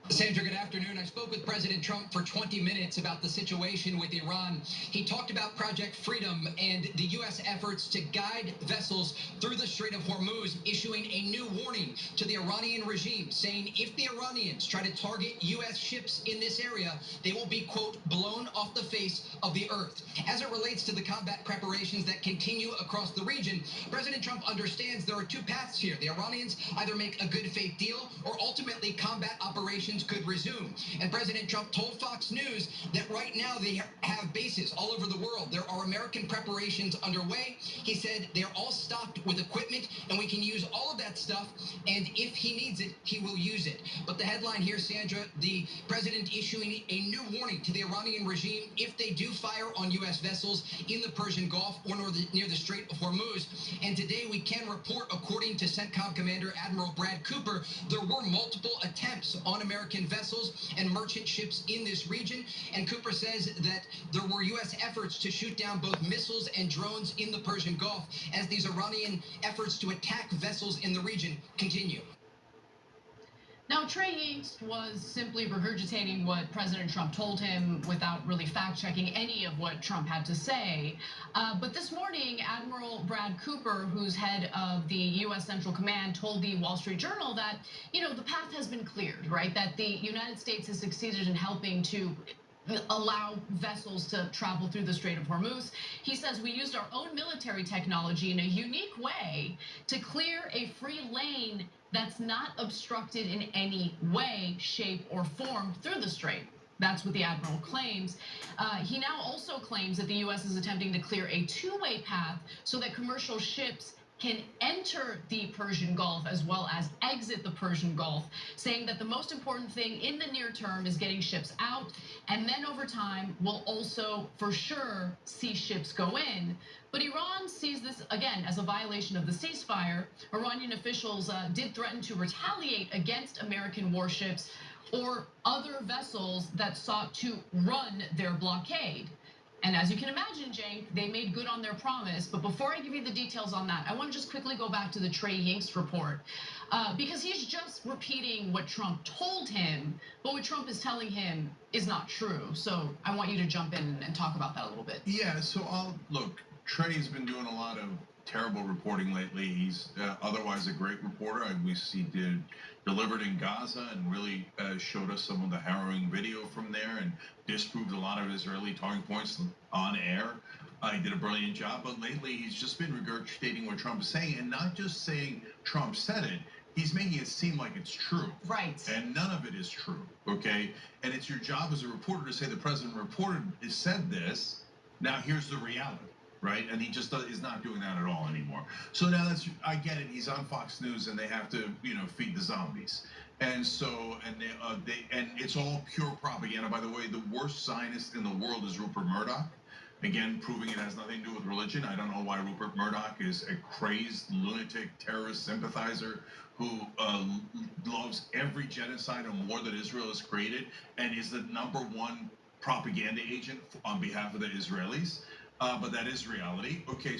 Sandra, good afternoon. I spoke with President Trump for 20 minutes about the situation with Iran. He talked about Project Freedom and the U.S. efforts to guide vessels through the Strait of Hormuz, issuing a new warning to the Iranian regime, saying if the Iranians try to target U.S. ships in this area, they will be, quote, blown off the face of the earth. As it relates to the combat preparations that continue across the region, President Trump understands there are two paths here. The Iranians either make a good faith deal or ultimately combat operations could resume. And President Trump told Fox News that right now they have bases all over the world. There are American preparations underway. He said they're all stocked with equipment and we can use all of that stuff. And if he needs it, he will use it. But the headline here, Sandra, the president issuing a new warning to the Iranian regime if they do fire on U.S. vessels in the Persian Gulf or near the Strait of Hormuz. And today we can report, according to CENTCOM Commander Admiral Brad Cooper, there were multiple attempts on American vessels and merchant ships in this region. And Cooper says that there were U.S. efforts to shoot down both missiles and drones in the Persian Gulf as these Iranian efforts to attack vessels in the region continue. Now, Trey Yingst was simply regurgitating what President Trump told him without really fact-checking any of what Trump had to say. But this morning, Admiral Brad Cooper, who's head of the U.S. Central Command, told the Wall Street Journal that, the path has been cleared, right? That the United States has succeeded in helping to allow vessels to travel through the Strait of Hormuz. He says we used our own military technology in a unique way to clear a free lane that's not obstructed in any way, shape, or form through the strait. That's what the admiral claims. He now also claims that the U.S. is attempting to clear a two-way path so that commercial ships can enter the Persian Gulf as well as exit the Persian Gulf, saying that the most important thing in the near term is getting ships out, and then over time we'll also for sure see ships go in. But Iran sees this again as a violation of the ceasefire. Iranian officials did threaten to retaliate against American warships or other vessels that sought to run their blockade. And as you can imagine, Cenk, they made good on their promise. But before I give you the details on that, I want to just quickly go back to the Trey Yingst report, because he's just repeating what Trump told him, but what Trump is telling him is not true. So I want you to jump in and talk about that a little bit. Yeah, so look, Trey's been doing a lot of terrible reporting lately. He's otherwise a great reporter. He delivered in Gaza and really showed us some of the harrowing video from there and disproved a lot of Israeli talking points on air. He did a brilliant job, but lately he's just been regurgitating what Trump is saying, and not just saying Trump said it. He's making it seem like it's true. Right. And none of it is true, okay? And it's your job as a reporter to say the president said this, now here's the reality. Right, and he just is not doing that at all anymore. So now I get it. He's on Fox News, and they have to, feed the zombies, and so and it's all pure propaganda. By the way, the worst Zionist in the world is Rupert Murdoch. Again, proving it has nothing to do with religion. I don't know why Rupert Murdoch is a crazed lunatic terrorist sympathizer who loves every genocide and war that Israel has created, and is the #1 propaganda agent on behalf of the Israelis. But that is reality. Okay.